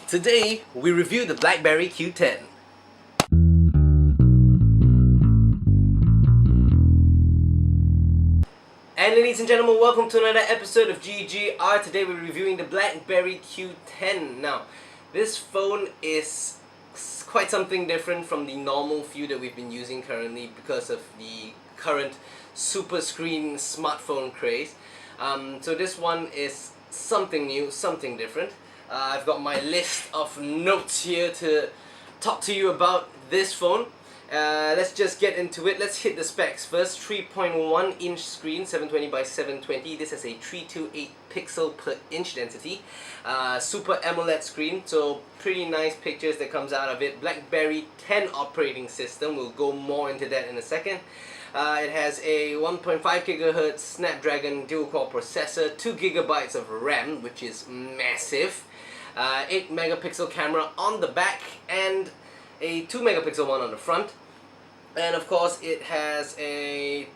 Today, we review the BlackBerry Q10. And ladies and gentlemen, welcome to another episode of GGR. Today we're reviewing the BlackBerry Q10. Now, this phone is quite something different from the normal few that we've been using currently because of the current super screen smartphone craze. So this one is something new, something different. I've got my list of notes here to talk to you about this phone. Let's just get into it. Let's hit the specs first. 3.1 inch screen, 720 by 720. This has a 328 pixel per inch density. Super AMOLED screen, so pretty nice pictures that comes out of it. BlackBerry 10 operating system. We'll go more into that in a second. It has a 1.5 GHz Snapdragon dual-core processor, 2 GB of RAM, which is massive, 8 megapixel camera on the back, and a 2 megapixel one on the front. And of course, it has a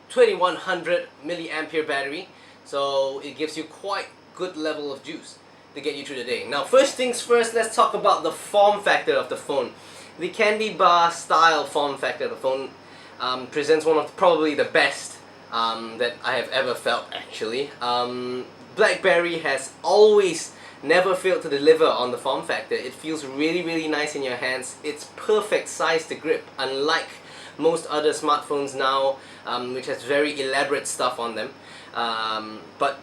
2100 milliampere battery, so it gives you quite good level of juice to get you through the day. Now, first things first, let's talk about the form factor of the phone. The candy bar style form factor of the phone presents one of probably the best that I have ever felt, actually. BlackBerry has always never failed to deliver on the form factor. It feels really nice in your hands. It's perfect size to grip, unlike most other smartphones now, which has very elaborate stuff on them. But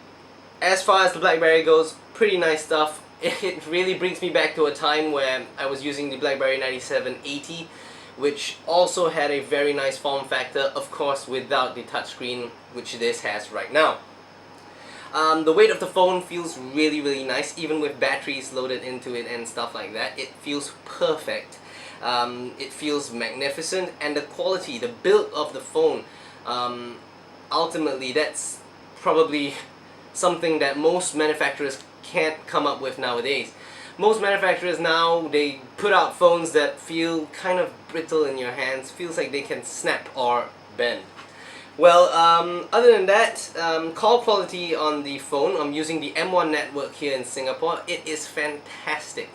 as far as the BlackBerry goes, pretty nice stuff. It really brings me back to a time where I was using the BlackBerry 9780, which also had a very nice form factor, of course without the touchscreen, which this has right now. The weight of the phone feels really nice, even with batteries loaded into it and stuff like that. It feels perfect. It feels magnificent, and the quality, the build of the phone, ultimately that's probably something that most manufacturers can't come up with nowadays. Most manufacturers now, they put out phones that feel kind of brittle in your hands, feels like they can snap or bend. Well, other than that, call quality on the phone, I'm using the M1 network here in Singapore. It is fantastic.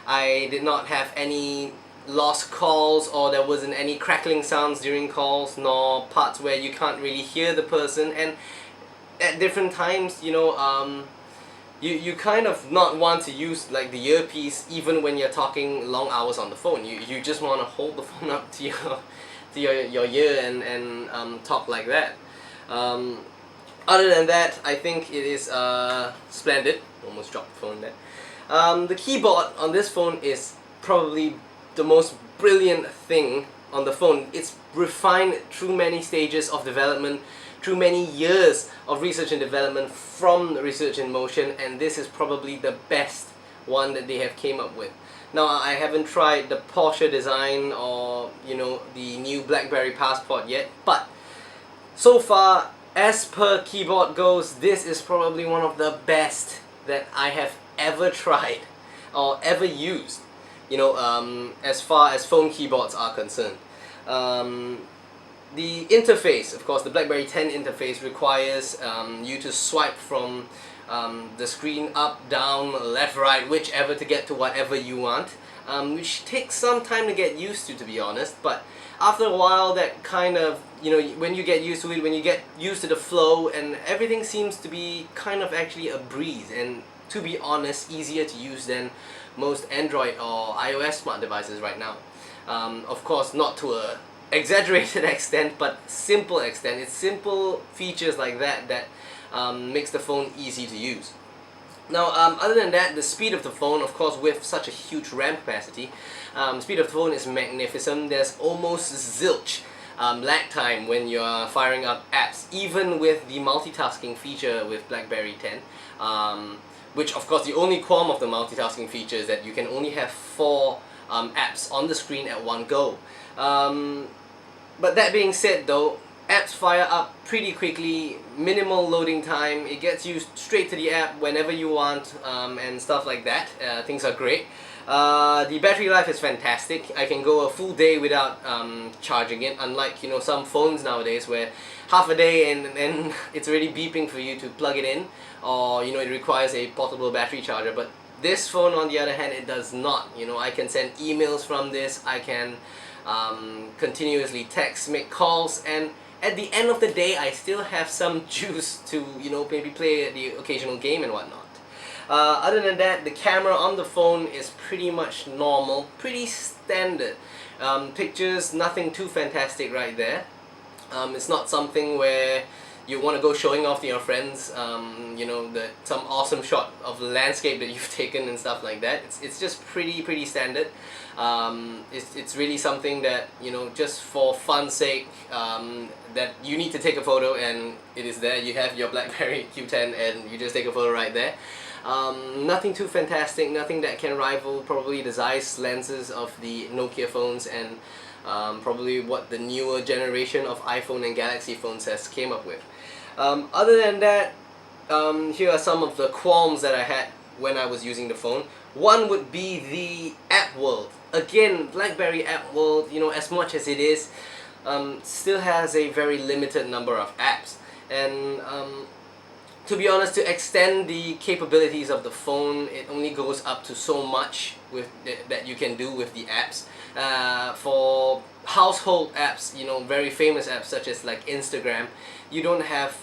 I did not have any lost calls, or there wasn't any crackling sounds during calls, nor parts where you can't really hear the person. And at different times, you know, you kind of not want to use like the earpiece even when you're talking long hours on the phone. You just want to hold the phone up to your ear and talk like that. Other than that, I think it is splendid. Almost dropped the phone there. The keyboard on this phone is probably the most brilliant thing on the phone. It's refined through many stages of development, through many years of research and development from Research in Motion, and this is probably the best one that they have came up with. Now, I haven't tried the Porsche design or, you know, the new BlackBerry Passport yet, but so far, as per keyboard goes, this is probably one of the best that I have ever tried or ever used, you know, as far as phone keyboards are concerned. The interface, of course, the BlackBerry 10 interface requires you to swipe from the screen up, down, left, right, whichever to get to whatever you want, which takes some time to get used to be honest, but after a while that kind of, you know, when you get used to it, when you get used to the flow, and everything seems to be kind of actually a breeze, and to be honest, easier to use than most Android or iOS smart devices right now. Of course, not to a exaggerated extent, but simple extent. It's simple features like that that makes the phone easy to use. Now, other than that, the speed of the phone, of course, with such a huge RAM capacity, speed of the phone is magnificent. There's almost zilch lag time when you're firing up apps, even with the multitasking feature with BlackBerry 10, which, of course, the only qualm of the multitasking feature is that you can only have 4 apps on the screen at one go. But that being said though, apps fire up pretty quickly, minimal loading time, it gets you straight to the app whenever you want, and stuff like that. Things are great. The battery life is fantastic. I can go a full day without charging it, unlike, you know, some phones nowadays where half a day and it's already beeping for you to plug it in, or, you know, it requires a portable battery charger. But This phone, on the other hand, it does not. You know, I can send emails from this, I can continuously text, make calls, and at the end of the day, I still have some juice to, you know, maybe play the occasional game and whatnot. Other than that, the camera on the phone is pretty much normal, pretty standard. Pictures, nothing too fantastic right there. It's not something where you want to go showing off to your friends, you know, some awesome shot of the landscape that you've taken and stuff like that. It's just pretty standard. It's really something that, you know, just for fun's sake, that you need to take a photo and it is there. You have your BlackBerry Q10 and you just take a photo right there. Nothing too fantastic, nothing that can rival probably the Zeiss lenses of the Nokia phones and probably what the newer generation of iPhone and Galaxy phones has came up with. Other than that, here are some of the qualms that I had when I was using the phone. One would be the app world. Again, BlackBerry app world, you know, as much as it is, still has a very limited number of apps. And to be honest, to extend the capabilities of the phone, it only goes up to so much with that you can do with the apps. For household apps, you know, very famous apps such as like Instagram, you don't have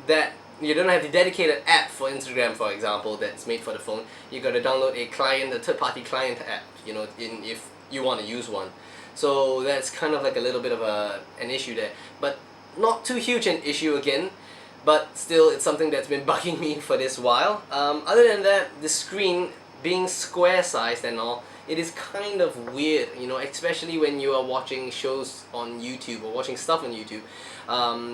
that. You don't have the dedicated app for Instagram, for example, that's made for the phone. You got to download a client, a third-party client app, you know, if you want to use one. So that's kind of like a little bit of an issue there, but not too huge an issue again. But still, it's something that's been bugging me for this while. Other than that, the screen being square-sized and all, it is kind of weird, you know, especially when you are watching shows on YouTube or watching stuff on YouTube.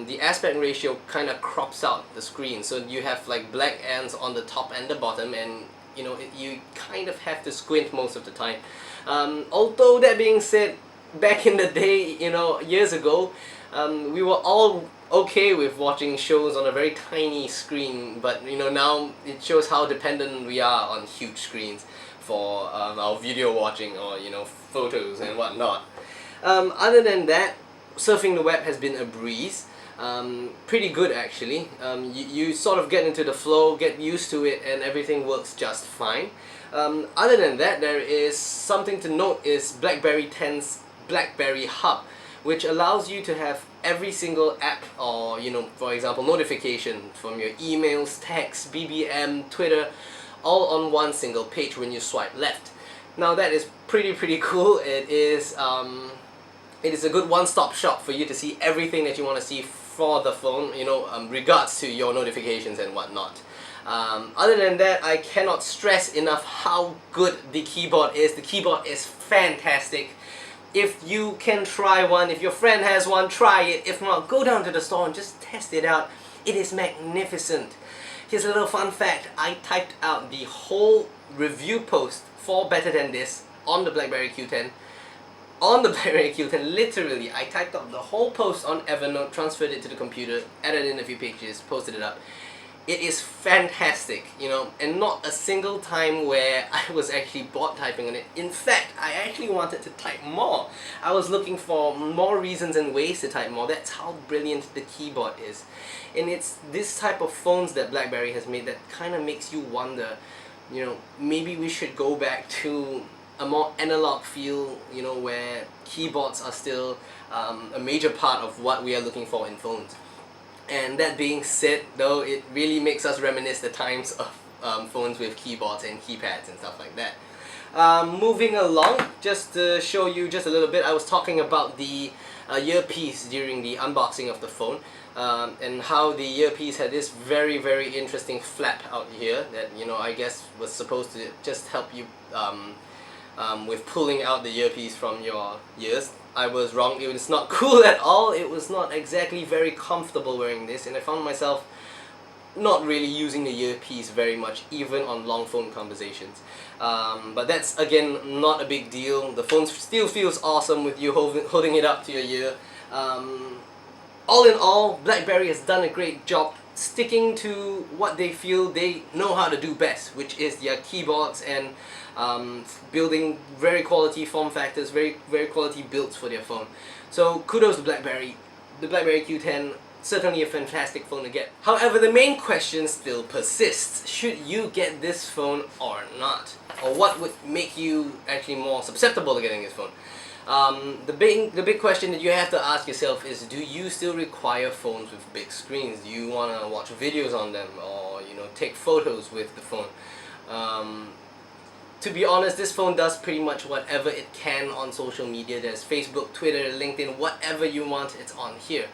The aspect ratio kind of crops out the screen, so you have like black ends on the top and the bottom, and you know, you kind of have to squint most of the time. Although that being said, back in the day, you know, years ago, we were all okay with watching shows on a very tiny screen, but you know, now it shows how dependent we are on huge screens for our video watching or, you know, photos and whatnot. Other than that, surfing the web has been a breeze. Pretty good actually. You sort of get into the flow, get used to it, and everything works just fine. Other than that, there is something to note is BlackBerry 10's BlackBerry Hub, which allows you to have every single app or, you know, for example, notification from your emails, text, BBM, Twitter, all on one single page when you swipe left. Now that is pretty cool. It is a good one-stop shop for you to see everything that you want to see for the phone, you know, regards to your notifications and whatnot. Other than that, I cannot stress enough how good the keyboard is. The keyboard is fantastic. If you can try one, if your friend has one, try it. If not, go down to the store and just test it out. It is magnificent. Here's a little fun fact. I typed out the whole review post for Better Than This on the BlackBerry Q10. On the BlackBerry Q10, literally, I typed out the whole post on Evernote, transferred it to the computer, added in a few pictures, posted it up. It is fantastic, you know, and not a single time where I was actually bored typing on it. In fact, I actually wanted to type more. I was looking for more reasons and ways to type more. That's how brilliant the keyboard is. And it's this type of phones that BlackBerry has made that kind of makes you wonder, you know, maybe we should go back to a more analog feel, you know, where keyboards are still a major part of what we are looking for in phones. And that being said, though, it really makes us reminisce the times of phones with keyboards and keypads and stuff like that. Moving along, just to show you just a little bit, I was talking about the earpiece during the unboxing of the phone, and how the earpiece had this very interesting flap out here that, you know, I guess was supposed to just help you with pulling out the earpiece from your ears. I was wrong. It was not cool at all. It was not exactly very comfortable wearing this, and I found myself not really using the earpiece very much, even on long phone conversations. But that's, again, not a big deal. The phone still feels awesome with you holding it up to your ear. All in all, BlackBerry has done a great job sticking to what they feel they know how to do best, which is their keyboards and building very quality form factors, very quality builds for their phone. So kudos to BlackBerry. The BlackBerry Q10 certainly a fantastic phone to get. However, the main question still persists. Should you get this phone or not? Or what would make you actually more susceptible to getting this phone? The big question that you have to ask yourself is, do you still require phones with big screens? Do you want to watch videos on them, or take photos with the phone? To be honest, this phone does pretty much whatever it can on social media. There's Facebook, Twitter, LinkedIn, whatever you want, it's on here.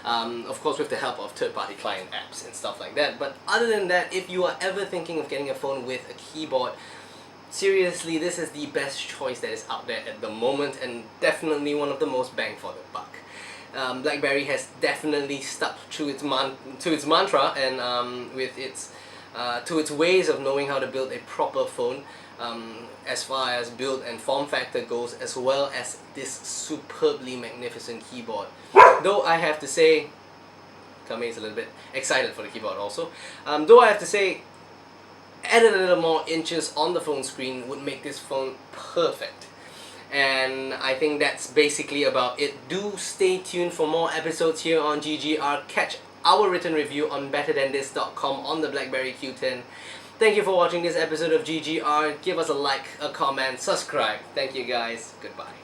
Of course with the help of third-party client apps and stuff like that. But other than that, if you are ever thinking of getting a phone with a keyboard, seriously, this is the best choice that is out there at the moment, and definitely one of the most bang for the buck. BlackBerry has definitely stuck to its mantra and with its to its ways of knowing how to build a proper phone, as far as build and form factor goes, as well as this superbly magnificent keyboard. Though I have to say, Kame is a little bit excited for the keyboard also. Though I have to say, added a little more inches on the phone screen would make this phone perfect. And I think that's basically about it. Do stay tuned for more episodes here on GGR. Catch our written review on betterthanthis.com on the BlackBerry Q10. Thank you for watching this episode of GGR. Give us a like, a comment, subscribe. Thank you guys. Goodbye.